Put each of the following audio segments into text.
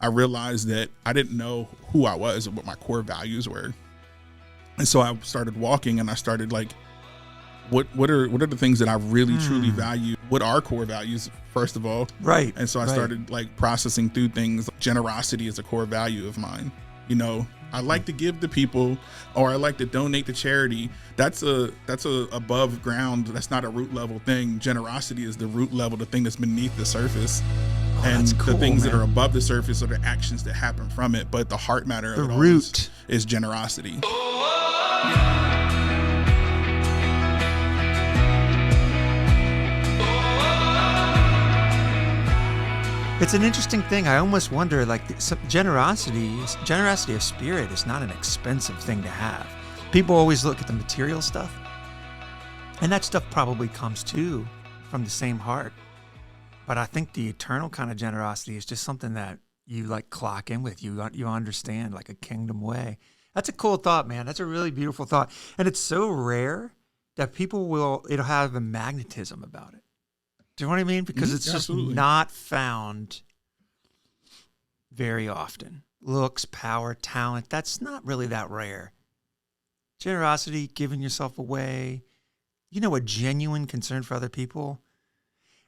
I realized that I didn't know who I was and what my core values were. And so I started walking and I started like, what are the things that I really truly value? What are core values, first of all? Right. And so I started like processing through things. Generosity is a core value of mine. You know, I like to give to people, or I like to donate to charity. That's a above ground. That's not a root level thing. Generosity is the root level, the thing that's beneath the surface. And cool, the things man. that are above the surface are the actions that happen from it. But the heart matter of The it all root is generosity. It's an interesting thing. I almost wonder, like, generosity of spirit is not an expensive thing to have. People always look at the material stuff, and that stuff probably comes too from the same heart. But I think the eternal kind of generosity is just something that you like clock in with. You understand, like a kingdom way. That's a cool thought, man. That's a really beautiful thought, and it's so rare that it'll have a magnetism about it. Do you know what I mean? Because it's just not found very often. Looks, power, talent, that's not really that rare. Generosity, giving yourself away, a genuine concern for other people.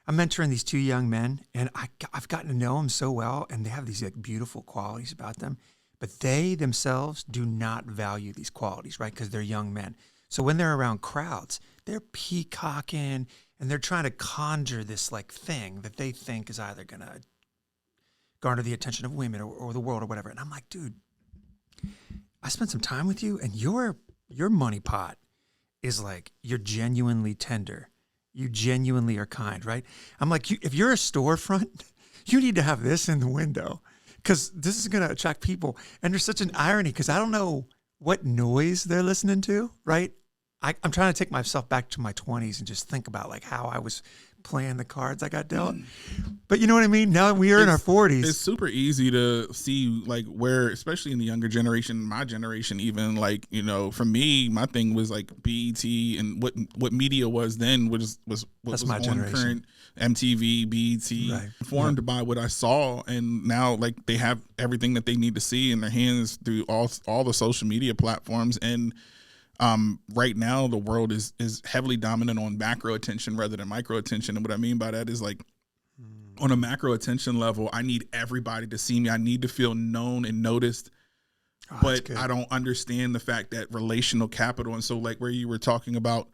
I'm mentoring these two young men, and I've gotten to know them so well, and they have these like beautiful qualities about them, but they themselves do not value these qualities, right? Because they're young men. So when they're around crowds, they're peacocking, and they're trying to conjure this like thing that they think is either going to garner the attention of women or the world or whatever. And I'm like, dude, I spent some time with you, and your money pot is like, you're genuinely tender. You genuinely are kind, right? I'm like, if you're a storefront, you need to have this in the window because this is going to attract people. And there's such an irony because I don't know what noise they're listening to, right? I'm trying to take myself back to my 20s and just think about like how I was playing the cards I got dealt. But you know what I mean? Now we are in our 40s. It's super easy to see like where, especially in the younger generation, my generation even, like, for me, my thing was like BET and what media was then was what That's was my on generation. current MTV, BET, Right. informed by what I saw. And now like they have everything that they need to see in their hands through all the social media platforms. And right now the world is heavily dominant on macro attention rather than micro attention. And what I mean by that is like on a macro attention level, I need everybody to see me. I need to feel known and noticed, but I don't understand the fact that relational capital. And so like where you were talking about,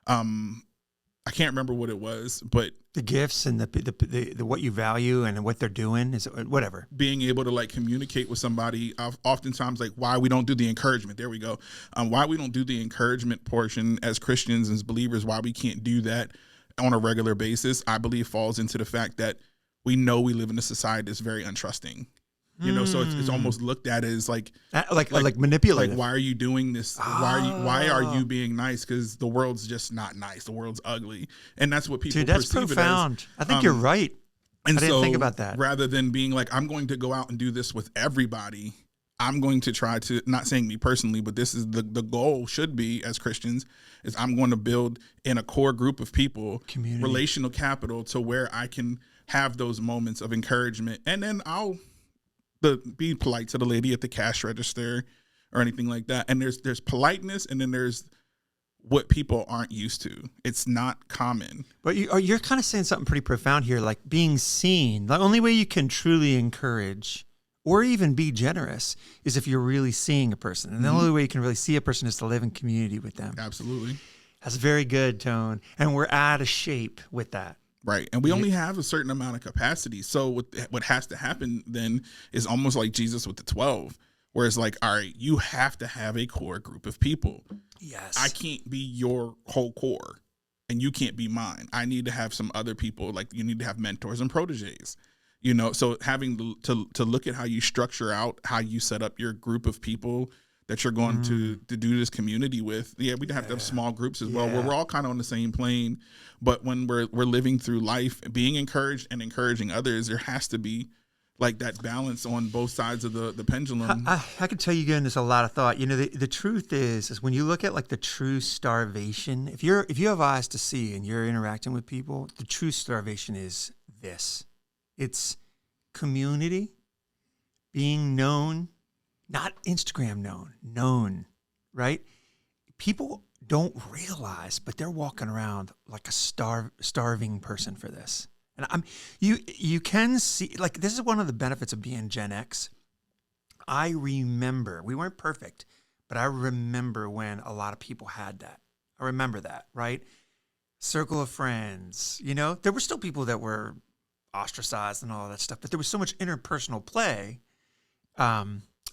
I can't remember what it was, but the gifts and the what you value and what they're doing is whatever. Being able to like communicate with somebody, oftentimes like why we don't do the encouragement. There we go. Why we don't do the encouragement portion as Christians, as believers, why we can't do that on a regular basis, I believe falls into the fact that we know we live in a society that's very untrusting. So it's almost looked at as like manipulative. Like, why are you doing this? Why are you being nice? Because the world's just not nice. The world's ugly, and that's what people. Dude, that's perceive profound. It as. I think you're right. And I didn't think about that. Rather than being like, I'm going to go out and do this with everybody, I'm going to try to, not saying me personally, but this is the goal should be as Christians, is I'm going to build in a core group of people, community, relational capital to where I can have those moments of encouragement, and then I'll be polite to the lady at the cash register or anything like that. And there's politeness, and then there's what people aren't used to. It's not common. But you're kind of saying something pretty profound here, like being seen. The only way you can truly encourage or even be generous is if you're really seeing a person. And the only way you can really see a person is to live in community with them. Absolutely. That's very good, Tone. And we're out of shape with that. Right. And we only have a certain amount of capacity. So what has to happen then is almost like Jesus with the 12, where it's like, all right, you have to have a core group of people. Yes. I can't be your whole core and you can't be mine. I need to have some other people. Like you need to have mentors and proteges, so having to look at how you structure out, how you set up your group of people that you're going to do this community with. Yeah, we'd have to have small groups as well, where we're all kind of on the same plane. But when we're living through life, being encouraged and encouraging others, there has to be like that balance on both sides of the pendulum. I could tell you getting this a lot of thought. The truth is when you look at like the true starvation, if you have eyes to see and you're interacting with people, the true starvation is this. It's community being known, not Instagram known, right? People don't realize, but they're walking around like a starving person for this. And you can see, like, this is one of the benefits of being Gen X. I remember, we weren't perfect, but I remember when a lot of people had that. I remember that, right? Circle of friends, there were still people that were ostracized and all of that stuff, but there was so much interpersonal play.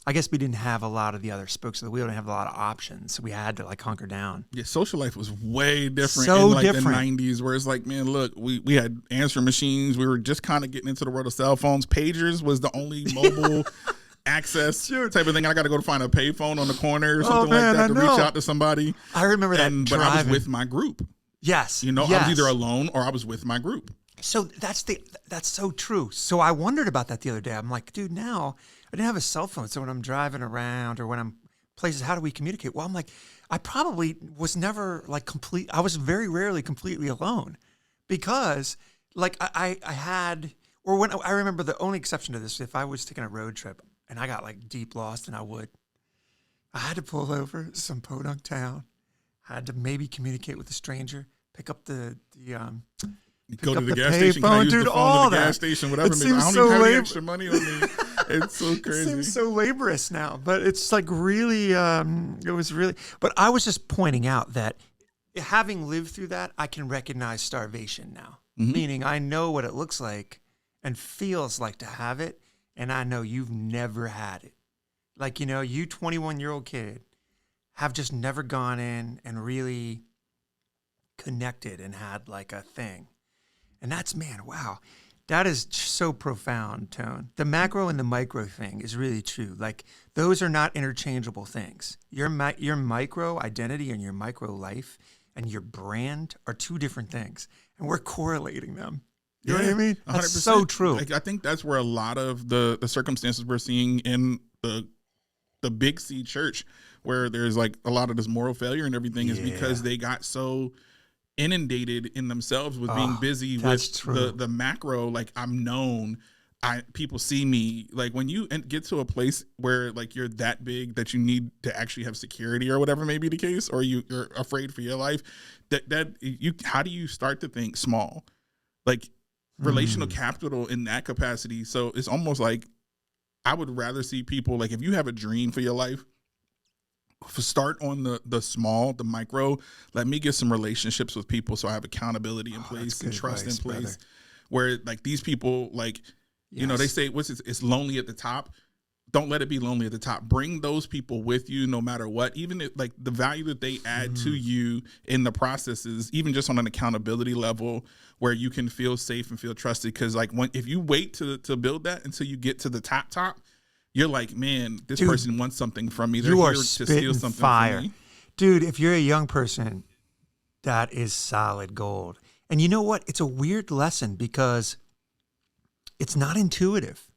I guess we didn't have a lot of the other spokes of the wheel. We didn't have a lot of options. So we had to like hunker down. Yeah, social life was way different So in like different. the 90s, where it's like, man, look, we had answering machines. We were just kind of getting into the world of cell phones. Pagers was the only mobile access type of thing. I got to go to find a payphone on the corner or something like that to reach out to somebody. I remember that. But I was with my group. Yes. I was either alone or I was with my group. So that's so true. So I wondered about that the other day. I'm like, dude, now I didn't have a cell phone. So when I'm driving around or when I'm places, how do we communicate? Well, I'm like, I probably was never like I was very rarely completely alone, because like I had, or when I remember the only exception to this, if I was taking a road trip and I got like deep lost, and I had to pull over some podunk town. I had to maybe communicate with a stranger, pick up the Go to the gas station. Can I use the phone to the gas station? Whatever. I don't even have any extra money on me. It's so crazy. It seems so laborious now, but it's like really, it was really, but I was just pointing out that having lived through that, I can recognize starvation now, meaning I know what it looks like and feels like to have it. And I know you've never had it. Like, you 21-year-old kid have just never gone in and really connected and had like a thing. And that's, man, wow. That is so profound, Tone. The macro and the micro thing is really true. Like, those are not interchangeable things. Your micro identity and your micro life and your brand are two different things. And we're correlating them. You know what I mean? That's 100%. so true. Like, I think that's where a lot of the circumstances we're seeing in the Big C church, where there's like a lot of this moral failure and everything, is because they got so inundated in themselves with being busy with the macro. Like, I'm known, people see me. Like, when you get to a place where like you're that big that you need to actually have security or whatever may be the case, or you're afraid for your life, how do you start to think small? Like, relational capital in that capacity. So it's almost like I would rather see people, like, if you have a dream for your life, start on the small, the micro. Let me get some relationships with people so I have accountability in place and trust in place, brother. Where like these people, like, they say it's lonely at the top. Don't let it be lonely at the top. Bring those people with you no matter what. Even if, like, the value that they add to you in the processes, even just on an accountability level where you can feel safe and feel trusted. Because like if you wait to build that until you get to the top, you're like, man, this person wants something from me. They're you here are to steal something fire. from me. Dude, if you're a young person, that is solid gold. And you know what? It's a weird lesson because it's not intuitive.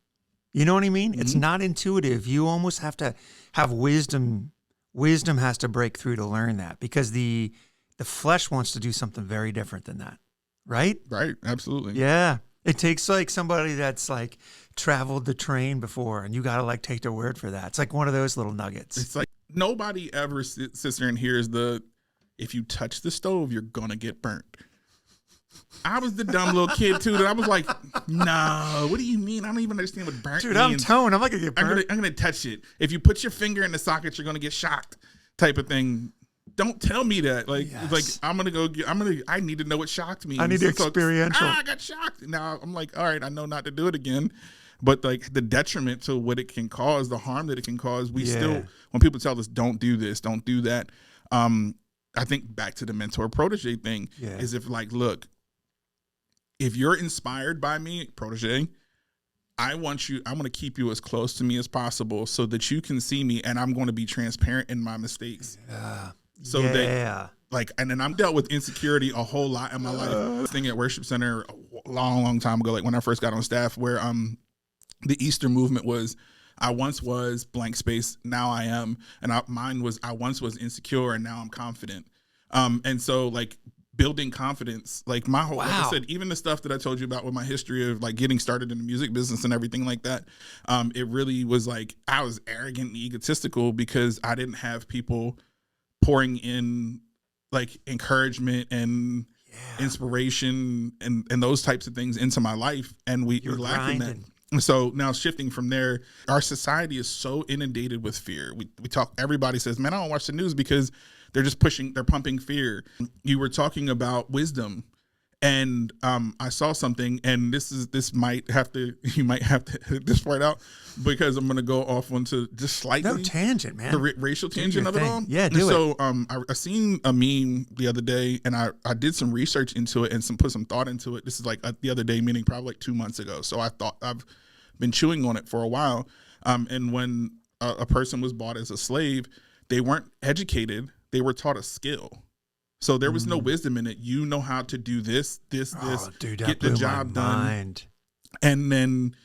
You know what I mean? It's not intuitive. You almost have to have wisdom. Wisdom has to break through to learn that, because the flesh wants to do something very different than that. Right? Right. Absolutely. Yeah. It takes like somebody that's like traveled the train before, and you got to like take their word for that. It's like one of those little nuggets. It's like nobody ever sits there and hears if you touch the stove, you're going to get burnt. I was the dumb little kid too that I was like, no, what do you mean? I don't even understand what burnt Dude, means. I'm Tone. I'm not going to get burnt. I'm gonna touch it. If you put your finger in the socket, you're going to get shocked, type of thing. Don't tell me that. Like, I'm going to go I need to know what shocked means. I need experiential. I got shocked. Now I'm like, all right, I know not to do it again. But like the detriment to what it can cause, the harm that it can cause, we still, when people tell us don't do this, don't do that. I think back to the mentor protege thing is if like, look, if you're inspired by me, protege, I'm going to keep you as close to me as possible so that you can see me, and I'm going to be transparent in my mistakes. So that, like, and then I'm dealt with insecurity a whole lot in my life. Thing at Worship Center a long time ago, like when I first got on staff, where the Easter movement was, I once was blank space, now I am, and mine was I once was insecure and now I'm confident. And so like building confidence. Like my whole, like I Wow. said, even the stuff that I told you about with my history of like getting started in the music business and everything like that, it really was like I was arrogant and egotistical because I didn't have people pouring in like encouragement and inspiration and those types of things into my life, and we're lacking that. And so now shifting from there, our society is so inundated with fear. We talk, everybody says, man, I don't watch the news because they're just they're pumping fear. You were talking about wisdom, and I saw something, and you might have to hit this part out because I'm going to go off onto just slightly. No tangent, man. The racial tangent of it all. Yeah, do it. So I seen a meme the other day, and I did some research into it and put some thought into it. This is like the other day, meaning probably like 2 months ago. So I thought I've been chewing on it for a while. And when a person was bought as a slave, they weren't educated. They were taught a skill. So there was no wisdom in it. You know how to do this, dude, get the job done. And then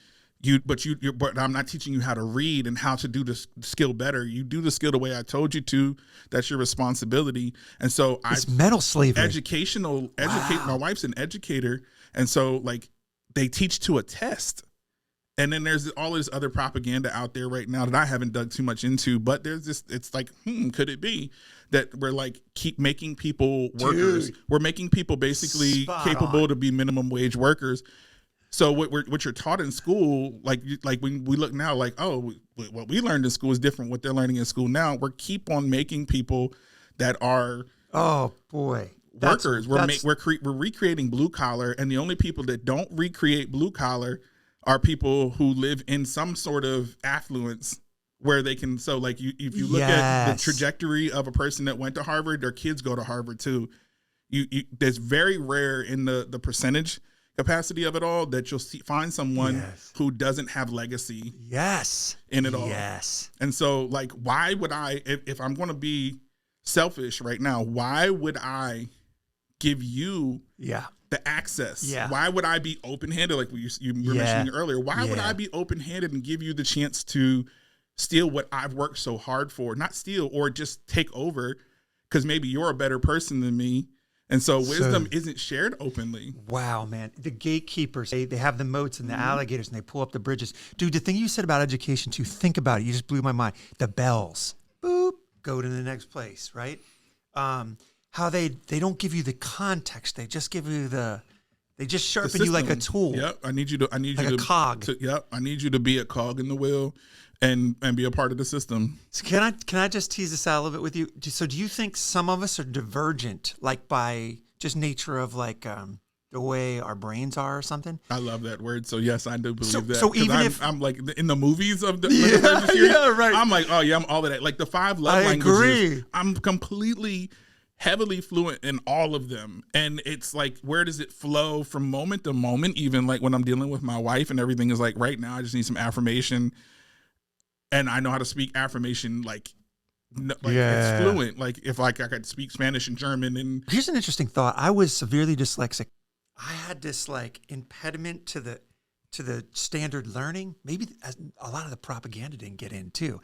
but I'm not teaching you how to read and how to do the skill better. You do the skill the way I told you to. That's your responsibility. And so it's mental slavery. My wife's an educator. And so like they teach to a test. And then there's all this other propaganda out there right now that I haven't dug too much into, but there's this, it's like, could it be that we're like, keep making people workers? Dude, we're making people basically capable to be minimum wage workers. So what you're taught in school, like when we look now, like, oh, what we learned in school is different. What they're learning in school now, we're keep on making people that are, oh boy, workers. We're recreating blue collar, and the only people that don't recreate blue collar are people who live in some sort of affluence where they can. So like if you look at the trajectory of a person that went to Harvard, their kids go to Harvard too. There's very rare in the percentage capacity of it all that you'll find someone who doesn't have legacy in it all. And so like, why would I, if I'm going to be selfish right now, why would I give you the access? Why would I be open-handed? Like you were mentioning earlier, why would I be open-handed and give you the chance to steal what I've worked so hard for? Not steal, or just take over, because maybe you're a better person than me. And so wisdom isn't shared openly. Wow, man. The gatekeepers, they have the moats and the alligators, and they pull up the bridges. Dude, the thing you said about education too, think about it. You just blew my mind. The bells, boop, go to the next place, right? How they don't give you the context. They just give you they just sharpen you like a tool. Yep. I need you to a cog. I need you to be a cog in the wheel and be a part of the system. So can I just tease this out a little bit with you? So do you think some of us are divergent, like by just nature of like the way our brains are or something? I love that word. So yes, I do believe that. So even I'm like in the movies of the series, right. I'm like, oh yeah, I'm all of that. Like the 5 love languages. Agree. I'm completely heavily fluent in all of them. And it's like, where does it flow from moment to moment? Even like when I'm dealing with my wife and everything is like, right now I just need some affirmation. And I know how to speak affirmation like it's fluent. Like if like I could speak Spanish and German. And here's an interesting thought. I was severely dyslexic. I had this like impediment to the standard learning. Maybe a lot of the propaganda didn't get in too.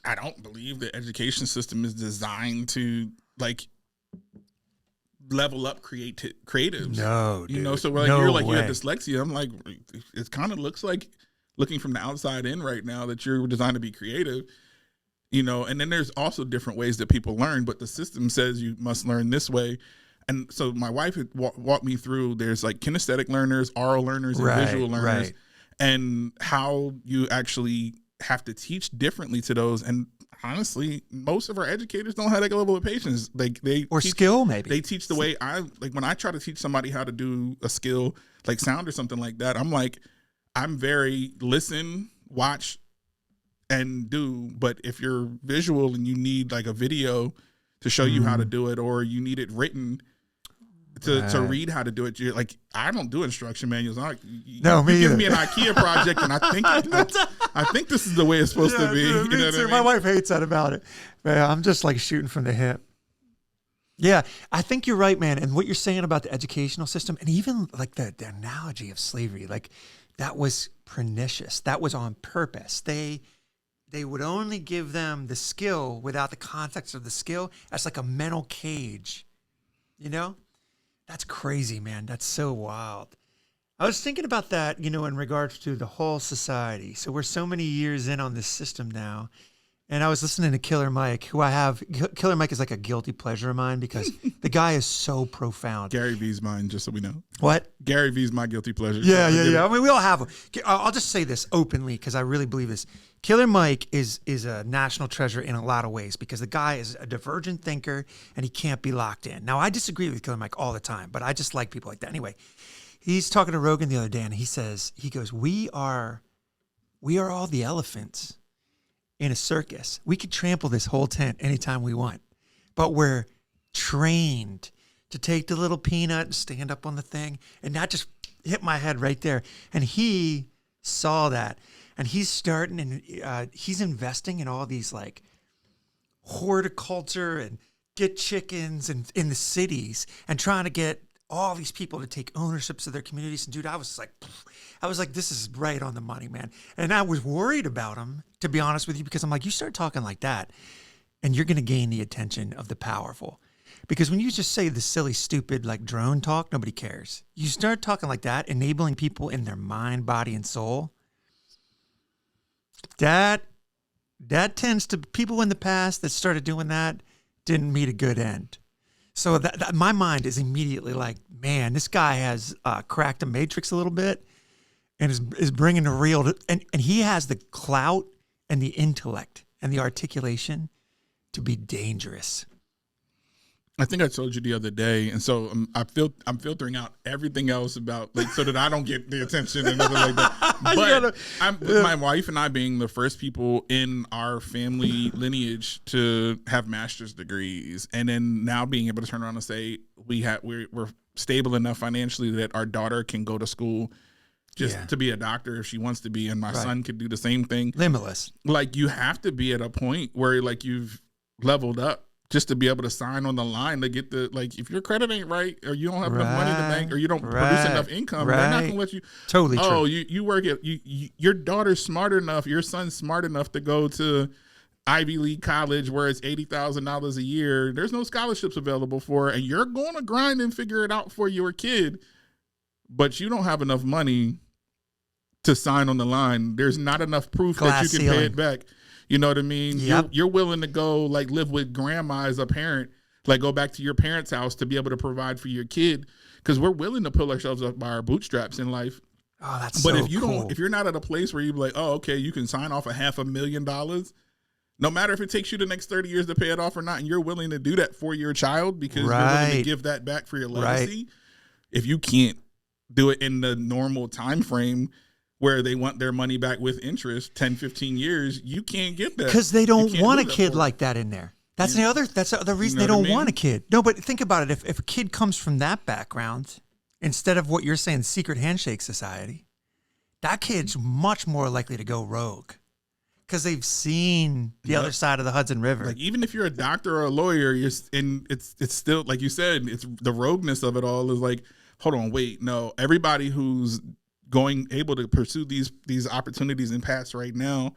I don't believe the education system is designed to like level up creatives. No, dude. You know, so like you're like, you have dyslexia. I'm like, it kind of looks like, looking from the outside in right now, that you're designed to be creative, you know. And then there's also different ways that people learn, but the system says you must learn this way. And so my wife had walked me through, there's like kinesthetic learners, oral learners, and visual learners, and how you actually have to teach differently to those. And honestly, most of our educators don't have that level of patience. Skill, maybe. They teach the way when I try to teach somebody how to do a skill like sound or something like that, I'm very listen, watch, and do. But if you're visual and you need like a video to show you how to do it, or you need it written to read how to do it, you're like, I don't do instruction manuals. You give me an IKEA project, and I think this is the way it's supposed to be. You know what I mean? My wife hates that about it. Man, I'm just like shooting from the hip. Yeah, I think you're right, man. And what you're saying about the educational system, and even like the analogy of slavery, like that was pernicious. That was on purpose. They would only give them the skill without the context of the skill. That's like a mental cage, you know? That's crazy, man. That's so wild. I was thinking about that, in regards to the whole society. So we're so many years in on this system now. And I was listening to Killer Mike, Killer Mike is like a guilty pleasure of mine because the guy is so profound. Gary V's mine, just so we know. What? Gary V's my guilty pleasure. Yeah. I mean, we all have them. I'll just say this openly because I really believe this. Killer Mike is a national treasure in a lot of ways because the guy is a divergent thinker and he can't be locked in. Now, I disagree with Killer Mike all the time, but I just like people like that. Anyway, he's talking to Rogan the other day and he goes, we are all the elephants in a circus. We could trample this whole tent anytime we want, but we're trained to take the little peanut and stand up on the thing, and that just hit my head right there. And he saw that, and he's starting, and he's investing in all these like horticulture and get chickens and in the cities and trying to get all these people to take ownerships of their communities. And dude, I was like, this is right on the money, man. And I was worried about him, to be honest with you, because I'm like, you start talking like that and you're going to gain the attention of the powerful. Because when you just say the silly, stupid, like drone talk, nobody cares. You start talking like that, enabling people in their mind, body, and soul. That tends to, people in the past that started doing that didn't meet a good end. So that my mind is immediately like, man, this guy has cracked the matrix a little bit and is bringing the real, and he has the clout and the intellect and the articulation to be dangerous. I think I told you the other day, and so I'm filtering out everything else about so that I don't get the attention and nothing like that. But with my wife and I being the first people in our family lineage to have master's degrees, and then now being able to turn around and say we're stable enough financially that our daughter can go to school to be a doctor if she wants to be, and my son could do the same thing. Limitless. Like, you have to be at a point where like you've leveled up just to be able to sign on the line to get if your credit ain't right, or you don't have enough money in the bank, or you don't produce enough income, they're not gonna let you. Totally true. Oh, you work at your daughter's smart enough, your son's smart enough to go to Ivy League college where it's $80,000 a year. There's no scholarships available for it, and you're going to grind and figure it out for your kid, but you don't have enough money to sign on the line. There's not enough proof that you can pay it back. You know what I mean? Yep. You're willing to go live with grandma as a parent, go back to your parents' house to be able to provide for your kid, because we're willing to pull ourselves up by our bootstraps in life. Oh, that's but so if you cool. don't, if you're not at a place where you're like, oh, okay, you can sign off $500,000, no matter if it takes you the next 30 years to pay it off or not, and you're willing to do that for your child because you're willing to give that back for your legacy. If you can't do it in the normal time frame where they want their money back with interest, 10, 15 years, you can't get that. Because they don't want a kid like that in there. That's the other reason they don't want a kid. No, but think about it. If a kid comes from that background, instead of what you're saying, secret handshake society, that kid's much more likely to go rogue because they've seen the other side of the Hudson River. Like, even if you're a doctor or a lawyer, it's still, like you said, it's the rogueness of it all is like, hold on, wait, no, everybody who's able to pursue these opportunities and paths right now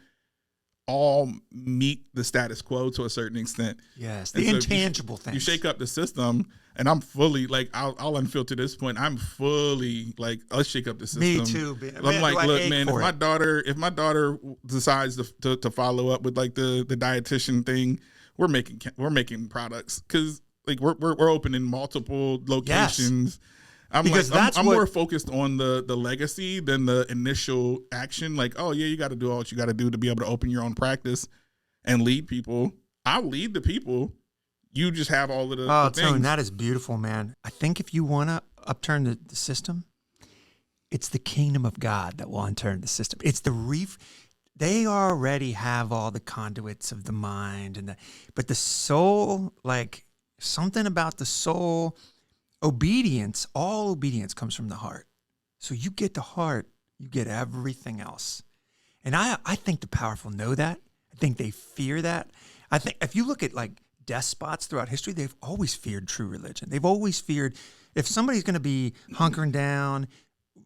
all meet the status quo to a certain extent. Yes, the intangible things. You shake up the system, and I'm fully I'll unfilter this point. I'm fully let's shake up the system. Me too. I'm like, look, man, if my daughter decides to follow up with the dietitian thing, we're making products because we're opening multiple locations. Yes. I'm more focused on the legacy than the initial action. Oh yeah, you got to do all what you got to do to be able to open your own practice and lead people. I'll lead the people. You just have all of the things. Tone, that is beautiful, man. I think if you want to upturn the system, it's the kingdom of God that will unturn the system. It's they already have all the conduits of the mind but the soul, something about the soul. All obedience comes from the heart. So you get the heart, you get everything else. And I think the powerful know that. I think they fear that. I think if you look at despots throughout history, they've always feared true religion. They've always feared if somebody's going to be hunkering down,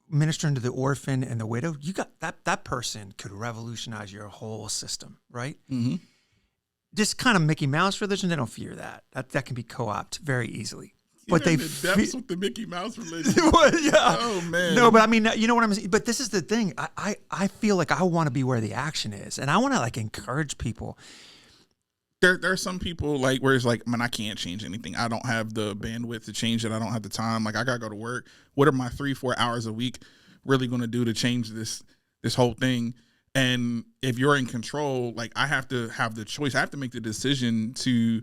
ministering to the orphan and the widow, you got that person could revolutionize your whole system, right? Mm-hmm. This kind of Mickey Mouse religion, they don't fear that. That can be co-opted very easily. but they in the depths with the Mickey Mouse religion. yeah. Oh man. No, but I mean, you know what I'm saying? But this is the thing. I feel like I want to be where the action is, and I want to like encourage people. There are some people like where it's like, man, I can't change anything. I don't have the bandwidth to change it. I don't have the time. Like I gotta go to work. What are my 3-4 hours a week really gonna do to change this whole thing? And if you're in control, like I have to have the choice. I have to make the decision to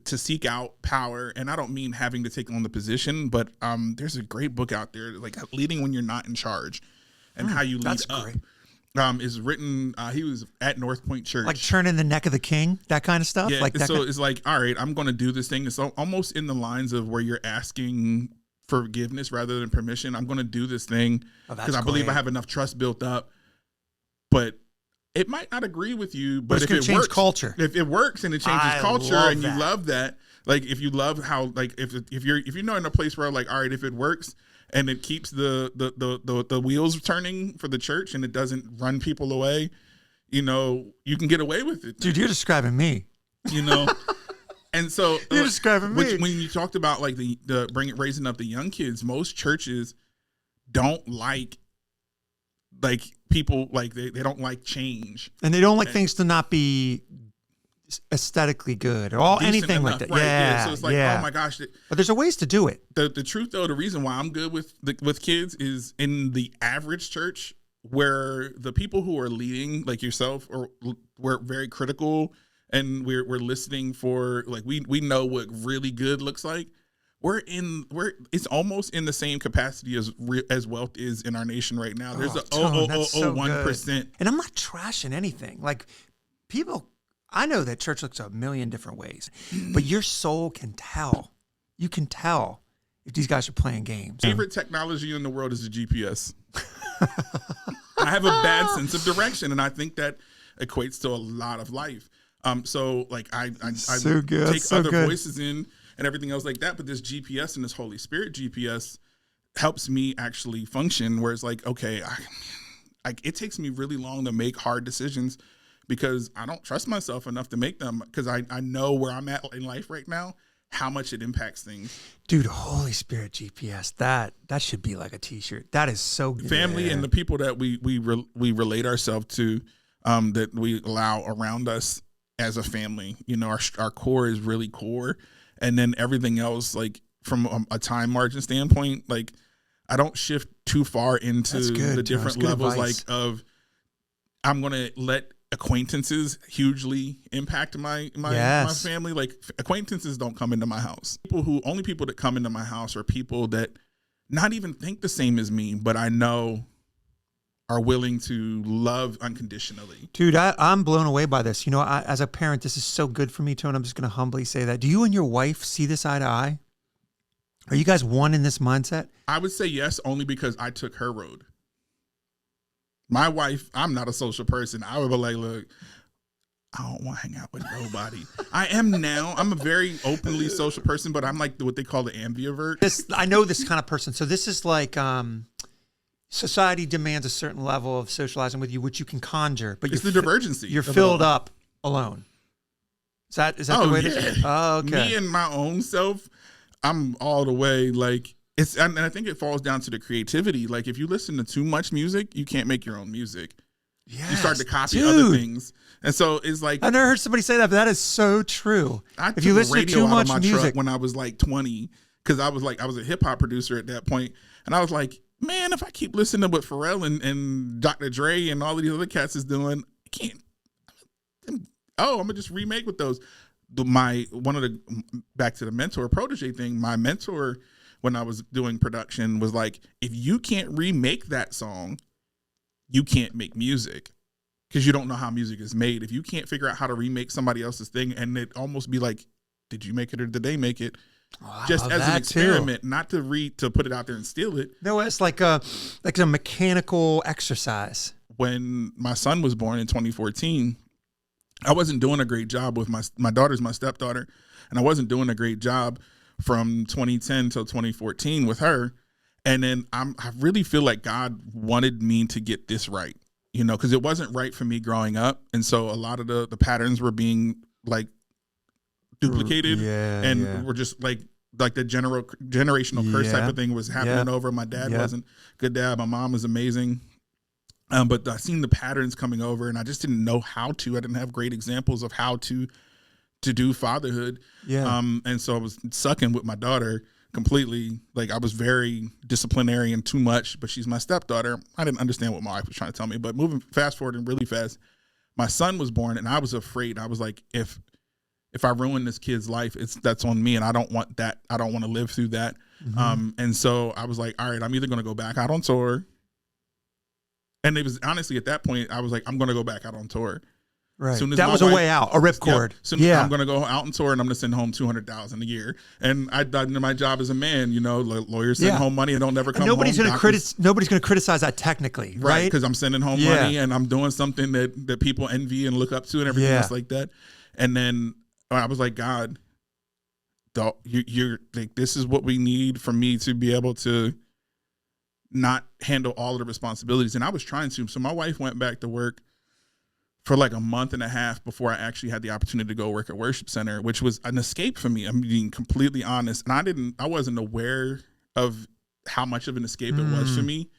seek out power. And I don't mean having to take on the position, but there's a great book out there, like Leading When You're Not in Charge, and how you lead that's up. great. Is written. He was at North Point Church, Like turning the neck of the king, that kind of stuff. Yeah, like that so it's like, all right, I'm going to do this thing. It's almost in the lines of where you're asking forgiveness rather than permission. I'm going to do this thing because I believe I have enough trust built up. But it might not agree with you. But if it works, culture. If it works and it changes culture, and you that. love that, like if you love how, like if you're in a place where like, all right, if it works and it keeps the wheels turning for the church and it doesn't run people away, you know, you can get away with it. Dude, you're describing me. You know. And so you're describing me. When you talked about like raising up the young kids, most churches don't like people, like they don't like change, and they don't like things to not be aesthetically good or anything enough, like that. Right? Yeah. So it's like, oh my gosh. But there's a ways to do it. The truth though, the reason why I'm good with kids is in the average church where the people who are leading, like yourself, or we're very critical. And we're listening for, like, we know what really good looks like. It's almost in the same capacity as wealth is in our nation right now. There's 1%. And I'm not trashing anything. Like people, I know that church looks a million different ways, but your soul can tell. You can tell if these guys are playing games. Favorite technology in the world is the GPS. I have a bad sense of direction, and I think that equates to a lot of life. So like I take other voices in and everything else like that, but this GPS and this Holy Spirit GPS helps me actually function. Where it's like, okay, it takes me really long to make hard decisions because I don't trust myself enough to make them, because I know where I'm at in life right now, how much it impacts things. Dude, Holy Spirit GPS, that should be like a t-shirt. That is so good. Family and the people that we relate ourselves to, that we allow around us as a family, you know, our core is really core. And then everything else, like from a time margin standpoint, like I don't shift too far into the different levels, like I'm going to let acquaintances hugely impact my family. Like acquaintances don't come into my house. Only people that come into my house are people that not even think the same as me, but I know are willing to love unconditionally. Dude, I'm blown away by this. You know, as a parent, this is so good for me, Tone. I'm just going to humbly say that. Do you and your wife see this eye to eye? Are you guys one in this mindset? I would say yes, only because I took her road. My wife, I'm not a social person. I would be like, look, I don't want to hang out with nobody. I am now. I'm a very openly social person, but I'm like what they call the ambivert. I know this kind of person. So this is like... society demands a certain level of socializing with you, which you can conjure, but it's the divergency. You're filled up alone. Is that the way it is? Oh, okay. Me and my own self, I'm all the way like it's, and I think it falls down to the creativity. Like if you listen to too much music, you can't make your own music. Yes, you start to copy other things, and so it's like I never heard somebody say that, but that is so true. If you listen to too much music, when I was like 20, because I was a hip hop producer at that point, and I was like, man, if I keep listening to what Pharrell and Dr. Dre and all of these other cats is doing, I can't. I'm gonna just remake with those. Back to the mentor protege thing. My mentor, when I was doing production, was like, if you can't remake that song, you can't make music, because you don't know how music is made. If you can't figure out how to remake somebody else's thing, and it almost be like, did you make it or did they make it? Just as an experiment, not to put it out there and steal it. No, it's like a mechanical exercise. When my son was born in 2014, I wasn't doing a great job with my daughter's my stepdaughter, and I wasn't doing a great job from 2010 till 2014 with her. And then I really feel like God wanted me to get this right, you know, because it wasn't right for me growing up, and so a lot of the patterns were being like duplicated, Yeah, and yeah. we're just like the generational curse type of thing was happening over. My dad wasn't a good dad. My mom was amazing. But I seen the patterns coming over, and I just didn't know how to. I didn't have great examples of how to do fatherhood. Yeah. And so I was sucking with my daughter completely. Like, I was very disciplinarian too much, but she's my stepdaughter. I didn't understand what my wife was trying to tell me. But moving fast forward and really fast, my son was born, and I was afraid. I was like, if I ruin this kid's life, that's on me, and I don't want that. I don't want to live through that. And so I was like, all right, I'm either going to go back out on tour. And it was honestly at that point, I was like, I'm going to go back out on tour. Right. That was a way out, a ripcord. Yeah. I'm going to go out on tour, and I'm going to send home $200,000 a year. And I done my job as a man. You know, lawyers send home money and don't never come home. Nobody's going to criticize that technically, right? Because I'm sending home money, and I'm doing something that people envy and look up to and everything else like that. And then I was like, God, you're like, this is what we need for me to be able to not handle all of the responsibilities. And I was trying to. So my wife went back to work for like a month and a half before I actually had the opportunity to go work at Worship Center, which was an escape for me. I'm being completely honest. And I wasn't aware of how much of an escape it was for me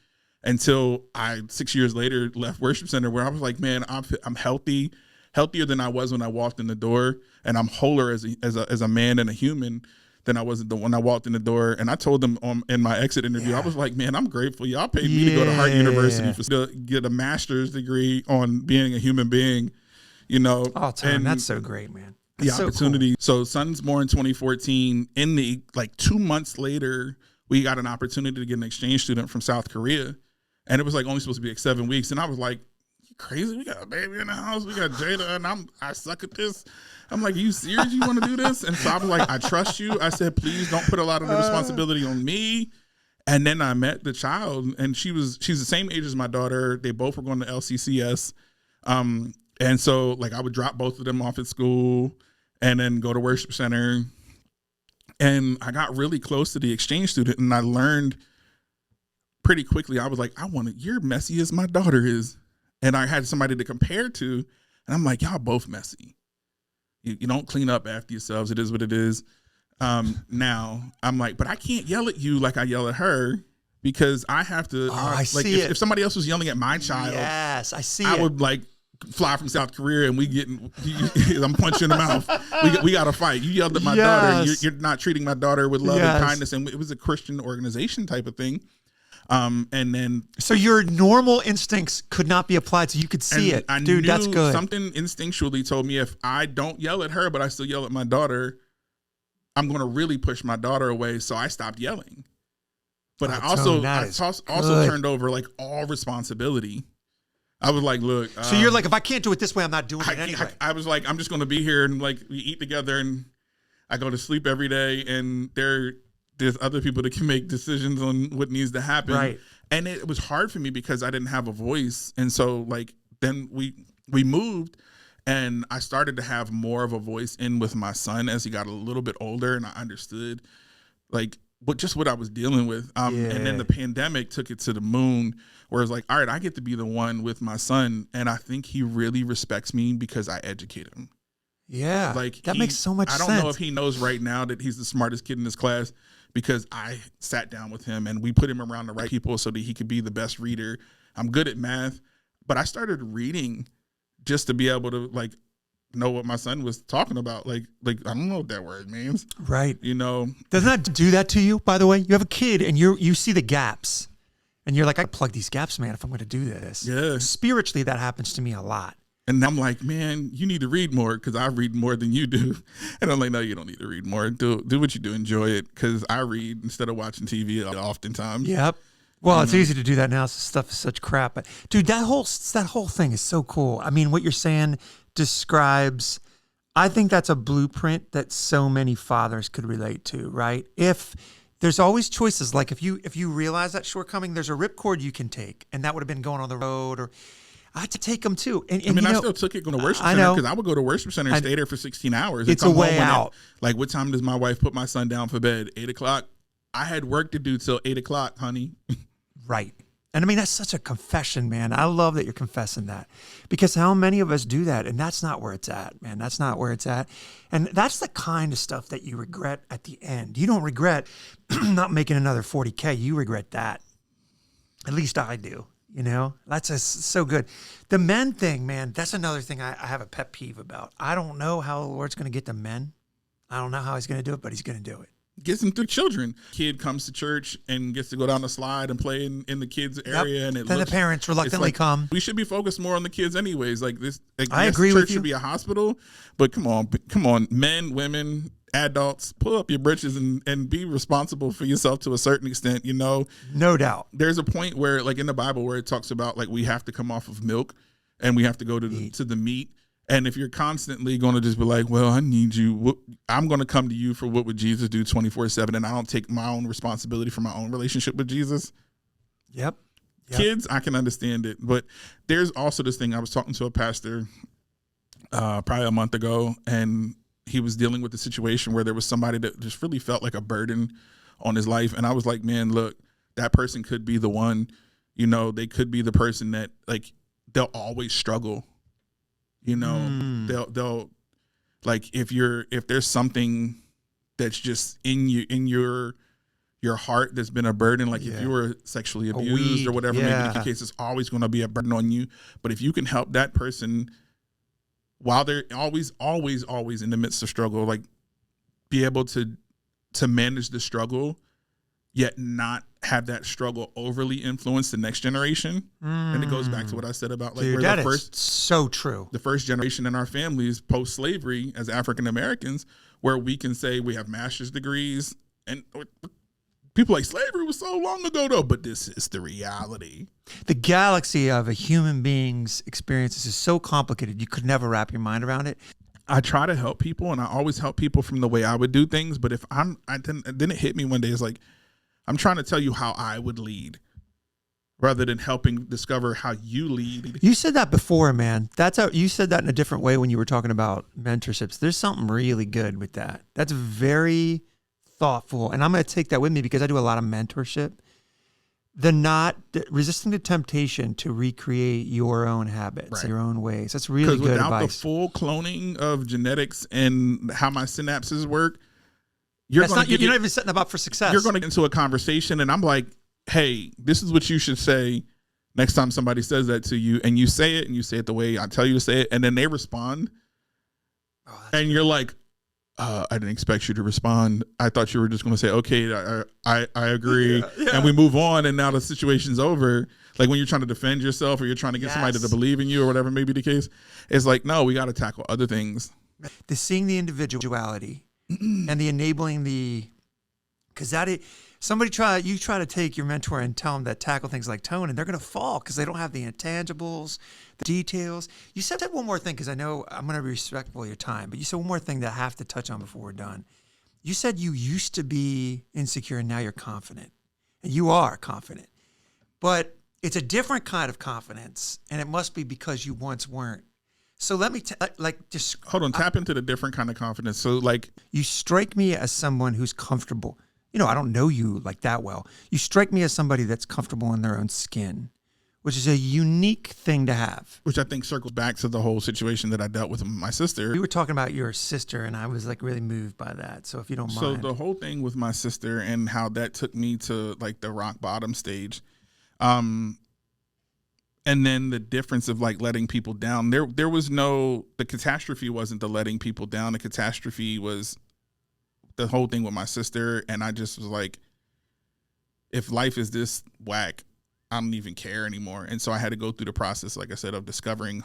until I 6 years later left Worship Center, where I was like, man, I'm healthier than I was when I walked in the door, and I'm wholer as a man and a human than I was when I walked in the door. And I told them in my exit interview, I was like, man, I'm grateful. Y'all paid me to go to Hart University to get a master's degree on being a human being, you know. Oh, Tom, that's so great, man. That's the opportunity. Cool. So son's born in 2014. In the 2 months later, we got an opportunity to get an exchange student from South Korea. And it was like only supposed to be like 7 weeks. And I was like, you crazy? We got a baby in the house. We got Jada, and I suck at this. I'm like, are you serious? You want to do this? And so I was like, I trust you. I said, please don't put a lot of the responsibility on me. And then I met the child, and she's the same age as my daughter. They both were going to LCCS. And so like I would drop both of them off at school and then go to Worship Center. And I got really close to the exchange student, and I learned pretty quickly. I was like, you're messy as my daughter is. And I had somebody to compare to, and I'm like, y'all both messy. You don't clean up after yourselves. It is what it is. Now I'm like, but I can't yell at you like I yell at her, because I have to. If somebody else was yelling at my child, yes, I see. I would like fly from South Korea, and I'm punching in the mouth. We got to fight. You yelled at my daughter, and you're not treating my daughter with love and kindness. And it was a Christian organization type of thing. And then, so your normal instincts could not be applied, so you could see it. Dude, that's good. Something instinctually told me if I don't yell at her, but I still yell at my daughter, I'm going to really push my daughter away. So I stopped yelling. But I also turned over like all responsibility. I was like, look. So you're like, if I can't do it this way, I'm not doing it anyway. I was like, I'm just going to be here, and like we eat together, and I go to sleep every day, and there's other people that can make decisions on what needs to happen. Right. And it was hard for me because I didn't have a voice. And so like, then we moved, and I started to have more of a voice in with my son as he got a little bit older, and I understood like what I was dealing with. And then the pandemic took it to the moon, where it's like, all right, I get to be the one with my son. And I think he really respects me because I educate him. Yeah. Like that makes so much sense. I don't know if he knows right now that he's the smartest kid in his class, because I sat down with him and we put him around the right people so that he could be the best reader. I'm good at math, but I started reading just to be able to like know what my son was talking about. Like I don't know what that word means. Right. You know, doesn't that do that to you, by the way? You have a kid and you see the gaps, and you're like, I plug these gaps, man, if I'm going to do this. Yeah. Spiritually, that happens to me a lot. And I'm like, man, you need to read more, because I read more than you do. And I'm like, no, you don't need to read more. Do what you do. Enjoy it, because I read instead of watching TV oftentimes. Yep. Well, it's easy to do that now. This stuff is such crap. But dude, that whole thing is so cool. I mean, what you're saying describes, I think that's a blueprint that so many fathers could relate to, right? If there's always choices, like if you realize that shortcoming, there's a ripcord you can take, and that would have been going on the road, or I had to take them too. And I still took it going to Worship Center, because I would go to Worship Center and stay there for 16 hours. It's a way out. Like, what time does my wife put my son down for bed? 8 o'clock. I had work to do till 8 o'clock, honey. Right. And I mean, that's such a confession, man. I love that you're confessing that, because how many of us do that? And that's not where it's at, man. That's not where it's at. And that's the kind of stuff that you regret at the end. You don't regret not making another 40K. You regret that. At least I do. You know, that's so good. The men thing, man, that's another thing I have a pet peeve about. I don't know how the Lord's going to get the men. I don't know how he's going to do it, but he's going to do it. Gets them through children. Kid comes to church and gets to go down the slide and play in the kids area, and then the parents reluctantly come. We should be focused more on the kids, anyways. Like this, I agree with you. Church should be a hospital, but come on, men, women, adults, pull up your britches and be responsible for yourself to a certain extent. You know, no doubt. There's a point where, like in the Bible, where it talks about like we have to come off of milk and we have to go to the meat. And if you're constantly going to just be like, well, I need you, I'm going to come to you for what would Jesus do 24/7, and I don't take my own responsibility for my own relationship with Jesus. Yep. Kids, I can understand it. But there's also this thing. I was talking to a pastor probably a month ago, and he was dealing with a situation where there was somebody that just really felt like a burden on his life. And I was like, man, look, that person could be the one, you know, they could be the person that like they'll always struggle. You know, they'll like if there's something that's just in your heart that's been a burden, like if you were sexually abused or whatever, maybe the case is always going to be a burden on you. But if you can help that person while they're always in the midst of struggle, like be able to manage the struggle, yet not have that struggle overly influence the next generation. And it goes back to what I said about like Dude, we're the first, so true. The first generation in our families post-slavery as African Americans, where we can say we have master's degrees, and people like slavery was so long ago though, but this is the reality. The galaxy of a human being's experiences is so complicated. You could never wrap your mind around it. I try to help people, and I always help people from the way I would do things. But if then it hit me one day. It's like, I'm trying to tell you how I would lead rather than helping discover how you lead. You said that before, man. That's how you said that in a different way when you were talking about mentorships. There's something really good with that. That's very thoughtful. And I'm going to take that with me because I do a lot of mentorship. Resisting the temptation to recreate your own habits, your own ways. That's really good advice. Without the full cloning of genetics and how my synapses work, you're not even setting them up for success. You're going to get into a conversation, and I'm like, hey, this is what you should say next time somebody says that to you, and you say it the way I tell you to say it, and then they respond, and you're like, I didn't expect you to respond. I thought you were just going to say, okay, I agree, and we move on, and now the situation's over. Like when you're trying to defend yourself or you're trying to get somebody to believe in you or whatever may be the case, it's like, no, we got to tackle other things. Seeing the individuality and the enabling because you try to take your mentor and tell them that tackle things like tone, and they're going to fall because they don't have the intangibles, the details. You said one more thing, because I know I'm going to be respectful of your time, but you said one more thing that I have to touch on before we're done. You said you used to be insecure and now you're confident, and you are confident, but it's a different kind of confidence, and it must be because you once weren't. So let me just hold on. Tap into the different kind of confidence. So like, you strike me as someone who's comfortable. You know, I don't know you like that well. You strike me as somebody that's comfortable in their own skin, which is a unique thing to have. Which I think circles back to the whole situation that I dealt with my sister. We were talking about your sister, and I was like really moved by that. So if you don't mind. So the whole thing with my sister and how that took me to like the rock bottom stage. And then the difference of like letting people down. There was the catastrophe wasn't the letting people down. The catastrophe was the whole thing with my sister. And I just was like, if life is this whack, I don't even care anymore. And so I had to go through the process, like I said, of discovering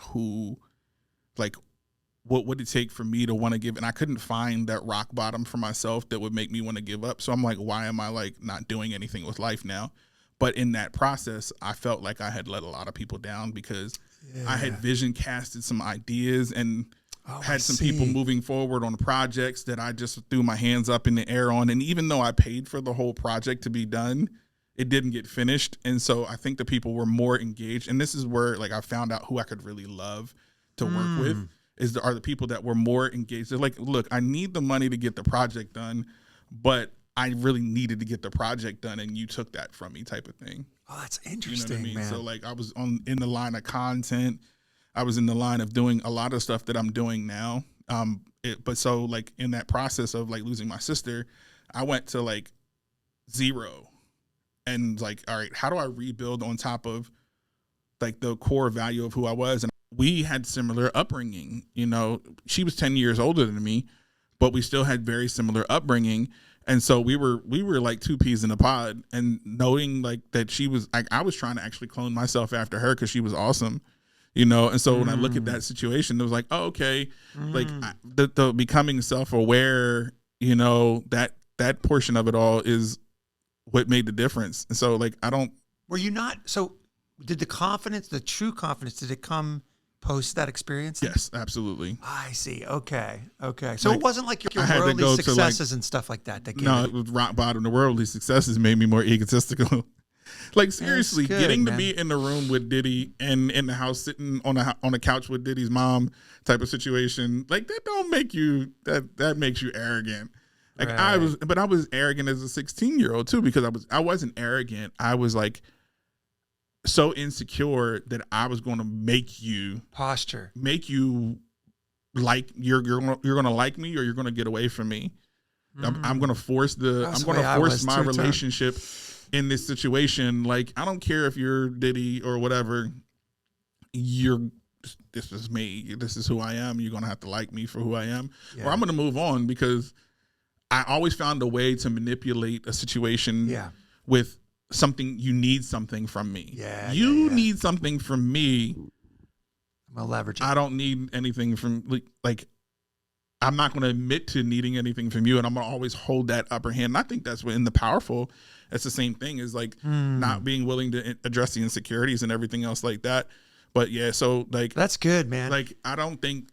what would it take for me to want to give. And I couldn't find that rock bottom for myself that would make me want to give up. So I'm like, why am I like not doing anything with life now? But in that process, I felt like I had let a lot of people down because I had vision casted some ideas and had some people moving forward on projects that I just threw my hands up in the air on. And even though I paid for the whole project to be done, it didn't get finished. And so I think the people were more engaged. And this is where like I found out who I could really love to work with are the people that were more engaged. They're like, look, I need the money to get the project done, but I really needed to get the project done, and you took that from me type of thing. Oh, that's You know what I interesting, mean? man. So like I was in the line of content. I was in the line of doing a lot of stuff that I'm doing now. But so like in that process of like losing my sister, I went to like zero and like, all right, how do I rebuild on top of like the core value of who I was? And we had similar upbringing. You know, she was 10 years older than me, but we still had very similar upbringing. And so we were like two peas in a pod, and knowing like that she was like, I was trying to actually clone myself after her because she was awesome, you know. And so when I look at that situation, it was like, oh, okay, like the becoming self-aware, you know, that portion of it all is what made the difference. And so like I don't. Were you not? So did the confidence, the true confidence, did it come post that experience? Yes, absolutely. I see. Okay. So Like, it wasn't like your I had to worldly go to, successes and stuff like that. That gave No, it. it was rock bottom. The worldly successes made me more egotistical. Like seriously, good, getting man. to be in the room with Diddy and in the house sitting on a couch with Diddy's mom type of situation, like that don't make you that makes you arrogant. Like Right. I was arrogant as a 16-year-old too, because I wasn't arrogant. I was like so insecure that I was going to make you like you're gonna like me, or you're gonna get away from me. I'm gonna force my relationship in this situation. Like I don't care if you're Diddy or whatever. This is me. This is who I am. You're gonna have to like me for who I am, or I'm gonna move on, because I always found a way to manipulate a situation with something. You need something from me. You need something from me. I'm gonna leverage it. I don't need anything from like I'm not going to admit to needing anything from you, and I'm going to always hold that upper hand. And I think that's what in the powerful, it's the same thing, is like not being willing to address the insecurities and everything else like that. But yeah, so like that's good, man. Like I don't think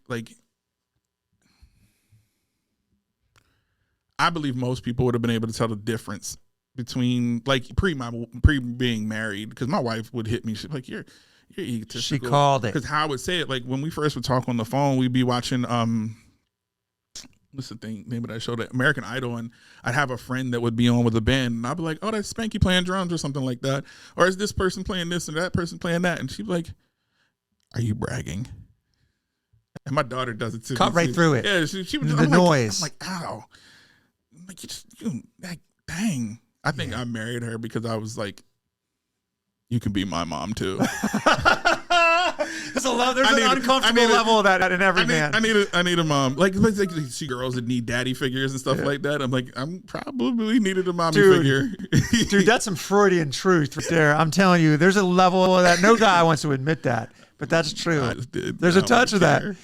I believe most people would have been able to tell the difference between like pre being married, because my wife would hit me. She's like, you're egotistical. She called it. Because how I would say it, like when we first would talk on the phone, we'd be watching what's the name of that show, that American Idol, and I'd have a friend that would be on with a band, and I'd be like, oh, that's Spanky playing drums or something like that, or is this person playing this and that person playing that, and she'd be like, are you bragging? And my daughter does it too. Cut right through it. Yeah, she was the noise. I'm like, ow, I'm like like, dang. I think I married her because I was like, you can be my mom too. There's an uncomfortable level of that in every man. I need a mom. Like you see girls that need daddy figures and stuff like that. I'm like, I'm probably needed a mommy figure. Dude, that's some Freudian truth right there. I'm telling you, there's a level of that. No guy wants to admit that, but that's true. There's a touch of that.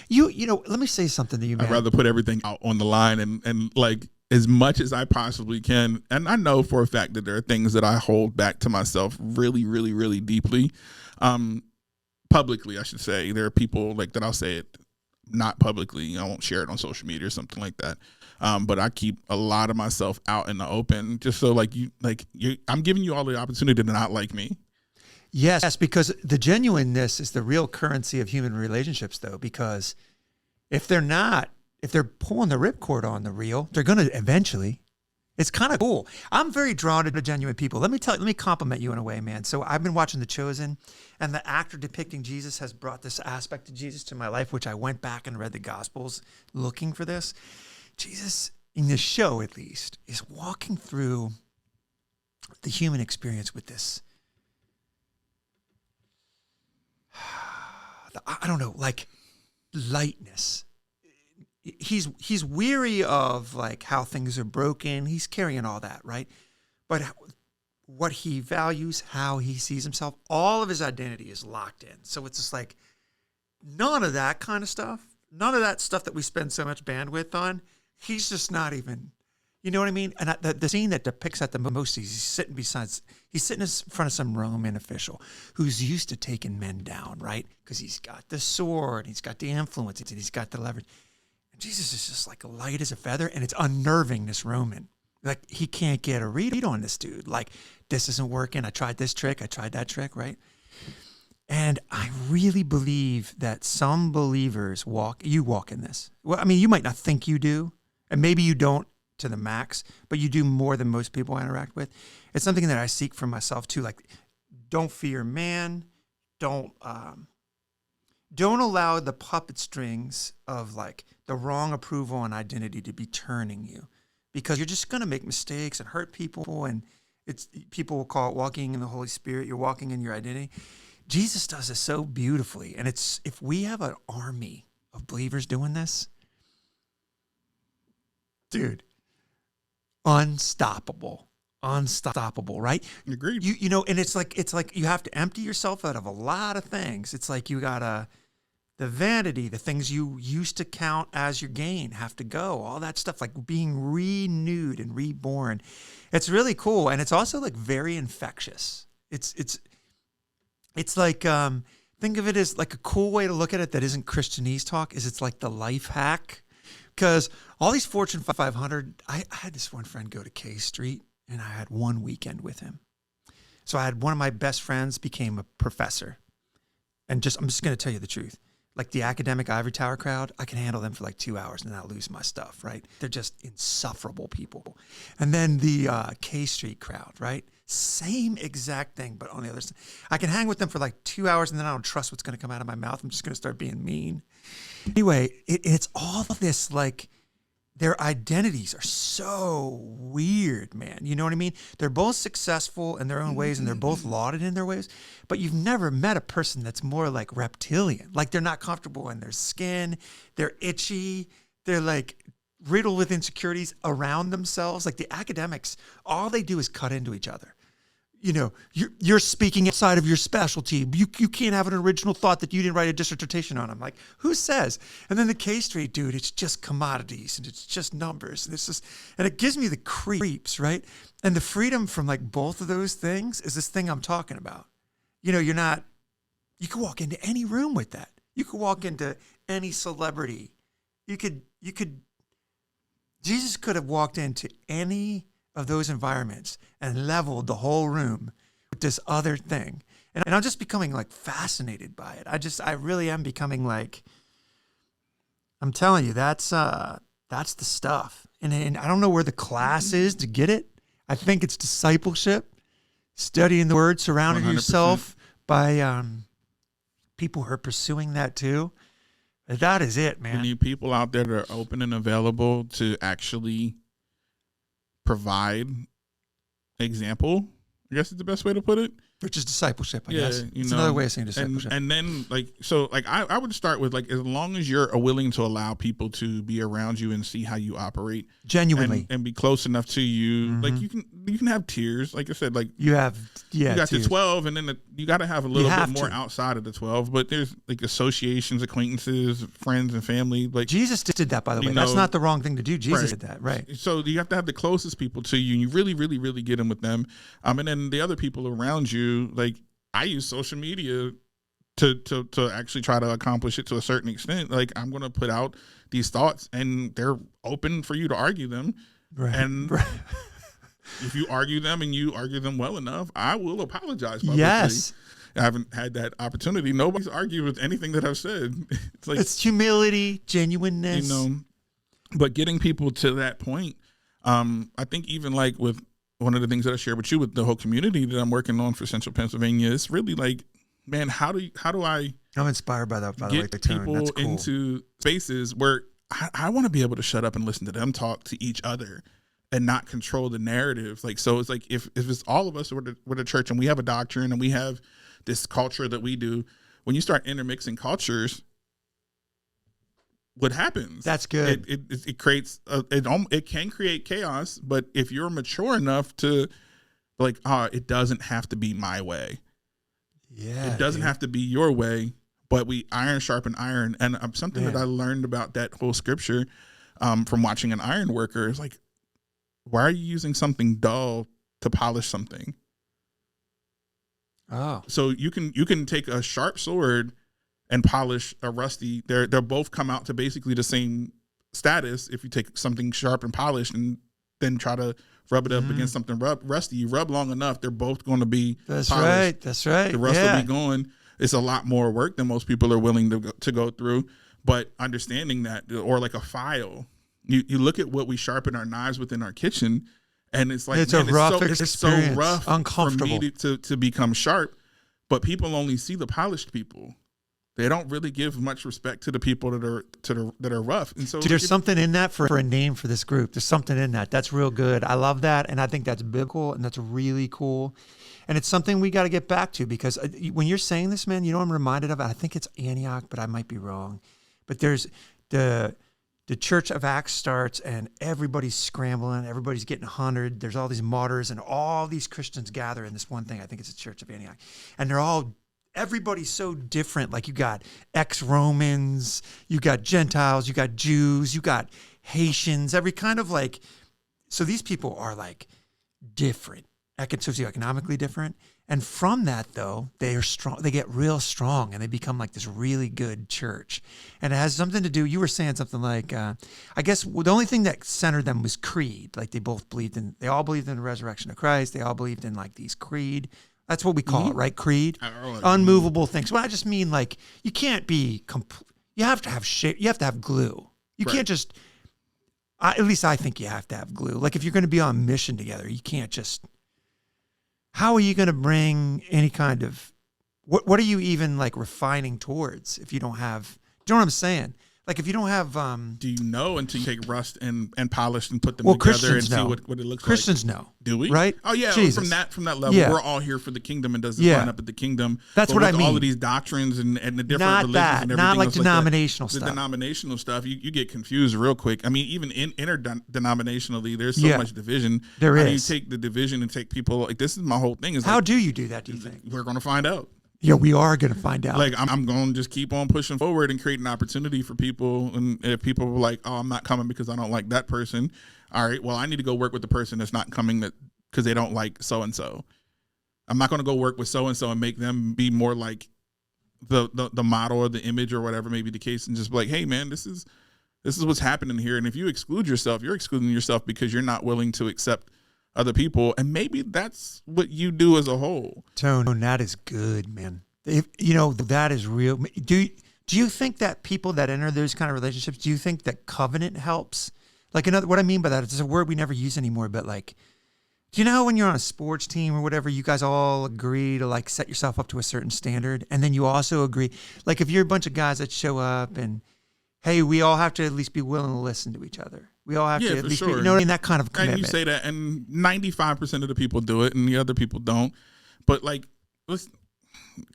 You know, let me say something to you, man. I'd rather put everything out on the line and like as much as I possibly can. And I know for a fact that there are things that I hold back to myself really, really, really deeply. Publicly, I should say. There are people like that I'll say it not publicly. I won't share it on social media or something like that. But I keep a lot of myself out in the open, just so I'm giving you all the opportunity to not like me. Yes, because the genuineness is the real currency of human relationships, though. Because if they're pulling the ripcord on the real, they're going to eventually. It's kind of cool. I'm very drawn to genuine people. Let me compliment you in a way, man. So I've been watching The Chosen, and the actor depicting Jesus has brought this aspect of Jesus to my life, which I went back and read the Gospels looking for this. Jesus, in the show at least, is walking through the human experience with this. I don't know, like lightness. He's weary of like how things are broken. He's carrying all that, right? But what he values, how he sees himself, all of his identity is locked in. So it's just like none of that kind of stuff, none of that stuff that we spend so much bandwidth on. He's just not even, you know what I mean? And the scene that depicts that the most, he's sitting in front of some Roman official who's used to taking men down, right? Because he's got the sword, he's got the influence, and he's got the leverage. Jesus is just like light as a feather, and it's unnerving, this Roman. Like, he can't get a read on this dude. Like, this isn't working. I tried this trick. I tried that trick, right? And I really believe that some believers walk in this. Well, I mean, you might not think you do, and maybe you don't to the max, but you do more than most people I interact with. It's something that I seek for myself too. Like, don't fear man. Don't allow the puppet strings of like the wrong approval and identity to be turning you, because you're just going to make mistakes and hurt people. And people will call it walking in the Holy Spirit. You're walking in your identity. Jesus does this so beautifully. And if we have an army of believers doing this, dude, unstoppable, right? Agreed. You know, and it's like you have to empty yourself out of a lot of things. It's like you gotta, the vanity, the things you used to count as your gain have to go. All that stuff, like being renewed and reborn. It's really cool, and it's also like very infectious. It's like, think of it as like a cool way to look at it that isn't Christianese talk. It's like the life hack, because all these Fortune 500. I had this one friend go to K Street, and I had one weekend with him. So I had one of my best friends became a professor. And I'm just going to tell you the truth. Like the academic ivory tower crowd, I can handle them for like 2 hours and then I'll lose my stuff, right? They're just insufferable people. And then the K Street crowd, right? Same exact thing, but on the other side. I can hang with them for like 2 hours and then I don't trust what's going to come out of my mouth. I'm just going to start being mean. Anyway, it's all of this, like, their identities are so weird, man. You know what I mean? They're both successful in their own ways and they're both lauded in their ways, but you've never met a person that's more like reptilian. Like, they're not comfortable in their skin. They're itchy. They're like riddled with insecurities around themselves. Like the academics, all they do is cut into each other. You know, you're speaking outside of your specialty. You can't have an original thought that you didn't write a dissertation on. I'm like, who says? And then the K Street dude, it's just commodities and it's just numbers. And it's just, and it gives me the creeps, right? And the freedom from like both of those things is this thing I'm talking about. You know, you could walk into any room with that. You could walk into any celebrity. Jesus could have walked into any of those environments and leveled the whole room with this other thing. And I'm just becoming like fascinated by it. I really am becoming like, I'm telling you, that's the stuff. And I don't know where the class is to get it. I think it's discipleship, studying the word, surrounding 100%. yourself by people who are pursuing that too. That is it, man. We need people out there that are open and available to actually provide example, I guess is the best way to put it. Which is discipleship, I guess. You it's know, another way of saying discipleship. And then I would start with like, as long as you're willing to allow people to be around you and see how you operate genuinely and be close enough to you, like you can have tears. Like I said, like you got tears. The 12, and then you got to have a little bit more outside of the 12. But there's like associations, acquaintances, friends, and family. Like Jesus did that, by the way. That's not the wrong thing to do. Jesus did that, right? So you have to have the closest people to you, and you really, really, really get in with them. And then the other people around you. Like, I use social media to actually try to accomplish it to a certain extent. Like, I'm going to put out these thoughts and they're open for you to argue them. Right. And if you argue them and you argue them well enough, I will apologize publicly. Yes. I haven't had that opportunity. Nobody's argued with anything that I've said. It's like, it's humility, genuineness. You know, but getting people to that point, I think even like with one of the things that I share with you with the whole community that I'm working on for Central Pennsylvania, it's really like, man, how do I? I'm inspired by that. By the way, get people That's cool. into spaces where I want to be able to shut up and listen to them talk to each other and not control the narrative. Like, so it's like if it's all of us, we're the church and we have a doctrine and we have this culture that we do. When you start intermixing cultures, what happens? That's good. It creates it can create chaos, but if you're mature enough to like, it doesn't have to be my way. Yeah, it doesn't have to be your way, but we iron sharpen iron. And something that I learned about that whole scripture from watching an iron worker is like, why are you using something dull to polish something? Oh, so you can take a sharp sword and polish a rusty. They're both come out to basically the same status. If you take something sharp and polished and then try to rub it up against something rusty, you rub long enough, they're both going to be polished. That's right. The rust will be gone. It's a lot more work than most people are willing to go through. But understanding that, or like a file, You look at what we sharpen our knives within our kitchen, and it's like, It's man, a rough it's so experience, rough uncomfortable. for me to become sharp. But people only see the polished people. They don't really give much respect to the people that are rough. And so Dude, there's something in that for a name for this group. There's something in that. That's real good. I love that. And I think that's biblical and that's really cool. And it's something we got to get back to, because when you're saying this, man, you know what I'm reminded of? I think it's Antioch, but I might be wrong. But there's the Church of Acts starts and everybody's scrambling. Everybody's getting 100. There's all these martyrs and all these Christians gather in this one thing. I think it's the Church of Antioch. And everybody's so different. Like you got ex-Romans, you got Gentiles, you got Jews, you got Haitians, every kind of like, so these people are like different, socioeconomically different. And from that though, they are strong, they get real strong and they become like this really good church. And it has something to do, you were saying something like, I guess the only thing that centered them was creed. Like they all believed in the resurrection of Christ. They all believed in like these creed. That's what we call it, right? Creed, unmovable things. Well, I just mean like you can't be you have to have shape. You have to have glue. You can't just. At least I think you have to have glue. Like if you're going to be on mission together, you can't just. How are you going to bring any kind of? What are you even like refining towards if you don't have? Do you know what I'm saying? Like if you don't have, do you know until you take rust and polish and put them together Christians and see know. what it looks Christians like? know. Do we? Right? Oh yeah. Jesus. From that level, we're all here for the kingdom and doesn't line up at the kingdom. That's but what I mean. All of these doctrines and the different Not religions that. and everything Not like else denominational like stuff. The denominational stuff, you get confused real quick. I mean, even interdenominationally, there's so much division. There How is. do you take the division and take people like this? Is my whole thing. Is How like, do you do that? Do you think? We're going to find out. Yeah, we are going to find out. Like I'm going to just keep on pushing forward and creating opportunity for people. And if people are like, "Oh, I'm not coming because I don't like that person," all right, well, I need to go work with the person that's not coming because they don't like so and so. I'm not going to go work with so and so and make them be more like the model or the image or whatever may be the case, and just be like, "Hey, man, this is what's happening here." And if you exclude yourself, you're excluding yourself because you're not willing to accept other people, and maybe that's what you do as a whole. Tone, that is good, man. That is real. Do you think that people that enter those kind of relationships, do you think that covenant helps? Like what I mean by that, it's a word we never use anymore, but like, do you know how when you're on a sports team or whatever, you guys all agree to like set yourself up to a certain standard, and then you also agree, like if you're a bunch of guys that show up and, hey, we all have to at least be willing to listen to each other. We all have to at least be, you know what I mean? That kind of commitment. And you say that, and 95% of the people do it, and the other people don't. But like,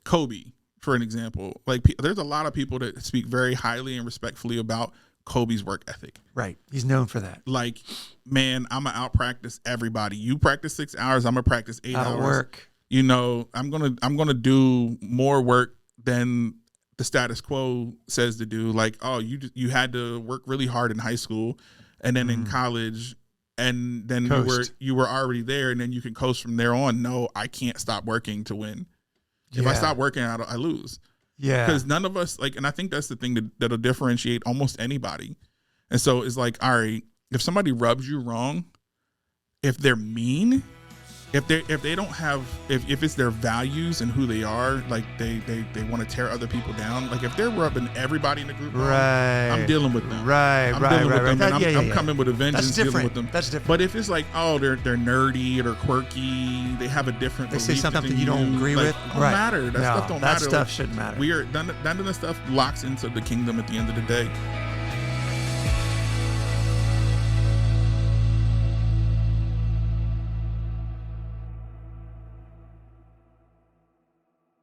Kobe, for an example, like there's a lot of people that speak very highly and respectfully about Kobe's work ethic. Right. He's known for that. Like, man, I'm gonna out practice everybody. You practice 6 hours, I'm gonna practice 8 hours. Work. You know, I'm gonna do more work than the status quo says to do. Like, oh, you had to work really hard in high school, and then in college, and then you were already there, and then you can coast from there on. No, I can't stop working to win. If I stop working, I lose. Yeah, because none of us and I think that's the thing that'll differentiate almost anybody. And so it's like, all right, if somebody rubs you wrong, if they're mean, if they don't have if it's their values and who they are, like they want to tear other people down. Like if they're rubbing everybody in the group wrong, I'm dealing with them. I'm coming with a vengeance. That's different. Dealing with them. That's different. But if it's like, oh, they're nerdy or they're quirky, they have a different. They say something you don't agree with. Don't matter. That stuff don't matter. That stuff shouldn't matter. None of that stuff locks into the kingdom at the end of the day.